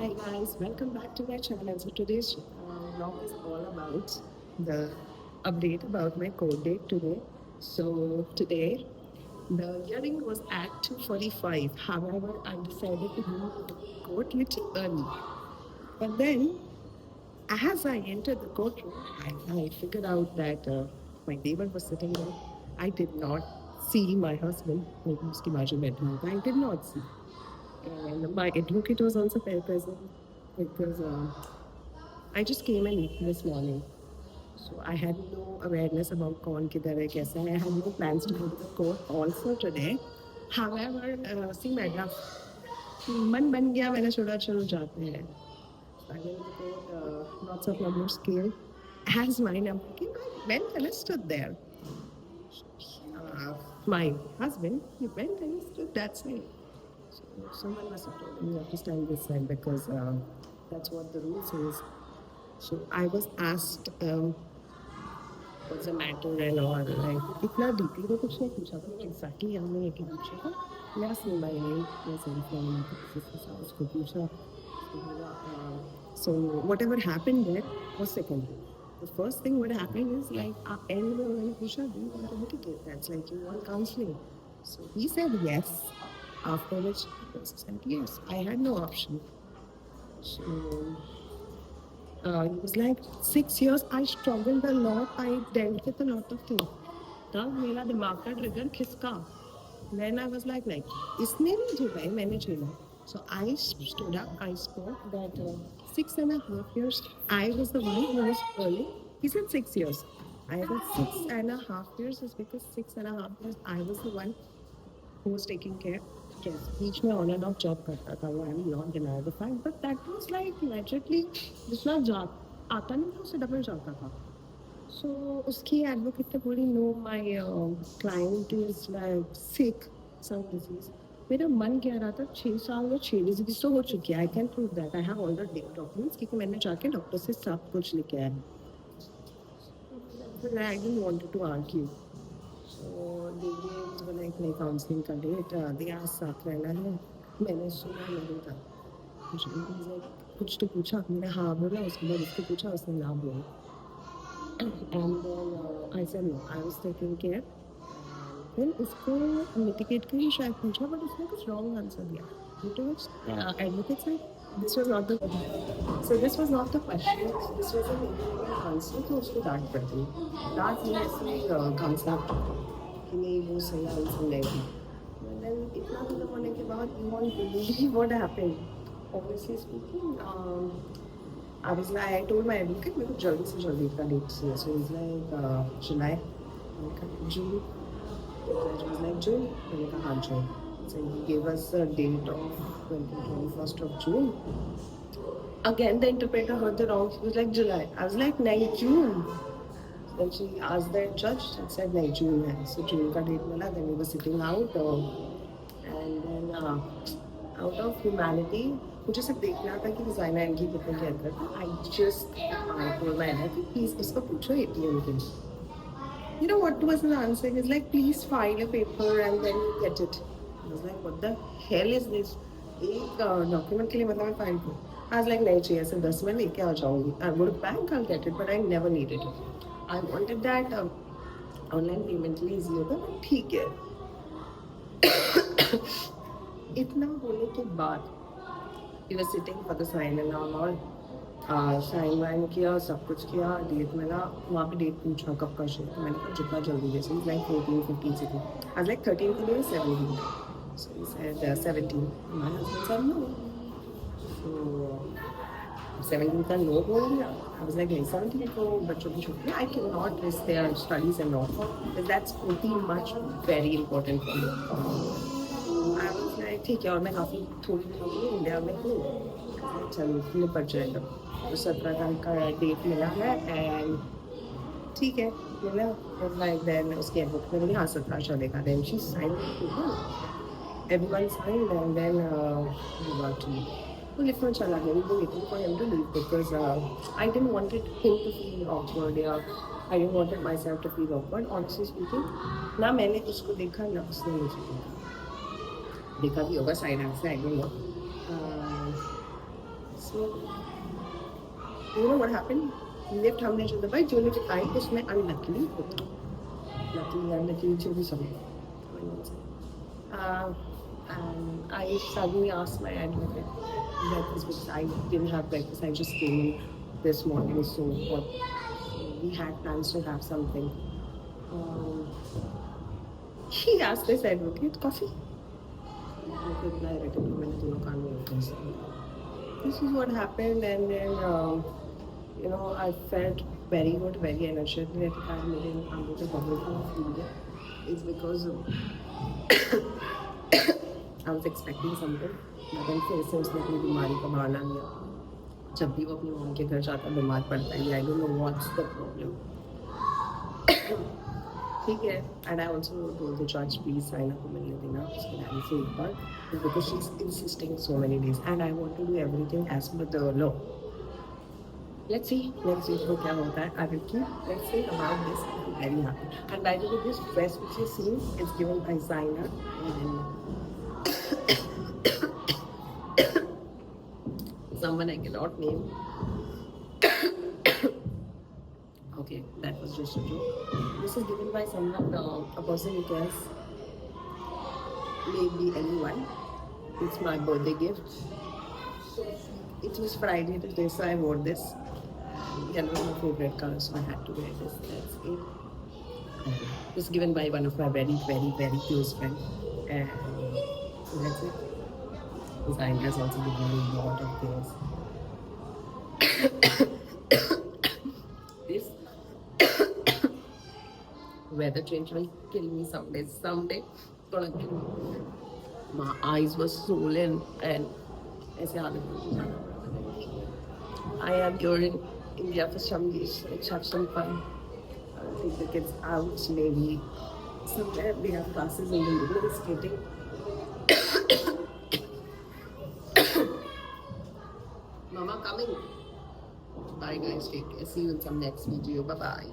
Hi guys, welcome back to my channel. So today's vlog is all about the update about my court date today. So today the hearing was at 2:45. However, I decided to go to the court little early. But then, as I entered the courtroom, I figured out that my neighbor was sitting there. I did not see my husband, like उसकी बाजू बैठा होगा. I did not see. And my advocate was also present because I just came in this morning. So I had no awareness about कौन किधर है कैसा है. I had no plans to go to the court also today. However, see madam, मन बन गया मैंने छोड़ा चलो जाते हैं. So I went to the court, lots of numbers came. As my number came, I went and I stood there. My husband, he went and he stood that side. So someone must have told him you have to stand this side because that's what the rule says. So I was asked what's the matter and all. Like इतना deeply तो कुछ नहीं पूछा था but exactly हमने एक ही पूछा था. He asked me my name, yes, I'm from उसको पूछा. उसको बोला, so whatever happened there was secondary. The first thing what happened is like end में उन्होंने पूछा do you want to mitigate? That's like you want counseling. So he said yes. After which he said yes. I had no option. So he was like 6 years. I struggled a lot. I dealt with a lot of things. तब मेरा दिमाग का trigger खिसका. Then I was like इसने नहीं झेला है मैंने झेला. So I stood up. I spoke that 6.5 years I was the one who was early. He said 6 years. I was 6.5 years is because 6.5 years I was the one who was taking care. Yes, बीच में on end of job करता था वो. I am not deny the fact but that was like magically जितना जा आता नहीं था उससे डबल जाता था. सो उसकी एडवोकेट ने बोली no my client is like sick some disease. मेरा मन कह रहा था 6 साल में 6 डिजीज तो हो चुकी है. I can prove that. I have all the documents क्योंकि मैंने जाके डॉक्टर से सब कुछ लेके आया. I didn't wanted to argue. So they gave like counseling का date. They asked साथ रहना है. मैंने सुना नहीं था. कुछ like कुछ तो पूछा मैंने हाँ बोला. उसके बाद उसको पूछा उसने ना बोला. And then I said no. I was taking care. Then उसको mitigate के लिए शायद पूछा but उसने कुछ wrong answer दिया. Due to which advocate said this was not the question. This was an incorrect answer. तो उसको डांट पड़ती. डांट नहीं ऐसे concept कि नहीं वो सही आंसर नहीं. And then इतना मतलब होने के बाद you won't believe what happened. Obviously speaking, I was like, I told my advocate मेरे को जल्दी से जल्दी का डेट चाहिए. So he's like July. मैंने कहा June. The judge was like June. मैंने कहा हाँ June. So he gave us a date of 21st of June. Again, the interpreter heard the wrong. He was like July. I was like, नहीं June. Then she asked the judge and said, नहीं June है. So June का date मिला. Then we were sitting out. And then out of humanity, मुझे सिर्फ देखना था कि डिजाइनर इनकी कितने केयर करता. I just told my editor कि please इसको पूछो ATM के. You know what was the answer? He's like, please file a paper and then you get it. I was like, what the hell is this? एक document के लिए मतलब मैं file करूँ. I was like, नहीं चाहिए सिर्फ 10 में लेके आ जाऊँगी. I go to bank, I'll get it, but I never needed it. I wanted that online payment के लिए ईजी होता है. ठीक है. इतना होने के बाद he was sitting for the sign and all. Sign वाइन किया सब कुछ किया. डेट मिला. वहाँ पे डेट पूछा कब का शेयर. मैंने कहा जितना जल्दी जैसे लाइक 14 15 से थी. आज लाइक 13 के लिए 17. So he said 17. My husband said no. So 17 का नो बोल दिया. I was like नहीं 17 को बच्चों की छुट्टी. I cannot risk their studies and all. That's pretty much very important for me. I was like ठीक है. और मैं काफ़ी थोड़ी दिनों के लिए इंडिया में हूँ. चलो निपट जाएगा. तो 17 तारीख का डेट मिला है एंड ठीक है मिला. लाइक देन उसके एडवोकेट ने बोली हाँ 17 चलेगा. Then she sign everyone sign and then we got to leave. तो लिफ्ट में चला गया. We were waiting for him to leave because I didn't wanted him to feel awkward या I didn't wanted myself to feel awkward. Honestly speaking ना मैंने उसको देखा ना उसने मुझे देखा. देखा भी होगा साइड से. I don't know. So you know what happened? Lift हमने जो दबाई जो लिफ्ट आई उसमें unluckily होता, luckily unluckily जो भी समझो, and I suddenly asked my advocate breakfast because I didn't have breakfast. I just came in this morning, so what we had plans to have something. He asked this advocate coffee. This is what happened, and then you know, I felt very good, very energetic. I made I'm going to bubble tea. It's because I was expecting something, but then फिर से उसने अपनी बीमारी का बहाना लिया. जब भी वो अपनी मॉम के घर जाता बीमार पड़ता है. I don't know what's the problem. ठीक है, and I also told the judge please sign up for मिलने देना उसके डैडी से एक बार, because she's insisting so many days and I want to do everything as per the law. Let's see तो क्या होता है. I will keep let's say about this. I'm very happy. And by the way, this dress which you see is given by Zaina and someone I cannot name. Okay, that was just a joke. This is given by someone, a person who cares. Maybe anyone. It's my birthday gift. It was Friday today, so I wore this. Yellow is my favorite color, so I had to wear this. That's it. It was given by one of my very, very, very close friends. And that's it. Design has also given me a lot of things. This weather change will kill me someday. Someday, it's gonna kill me. My eyes were swollen and ऐसे हालत. I am here in India for some days. Let's have some fun. I'll take the kids out, maybe somewhere. We have classes in the middle of skating. Mama coming. Bye guys, take care. See you in some next video. Bye bye.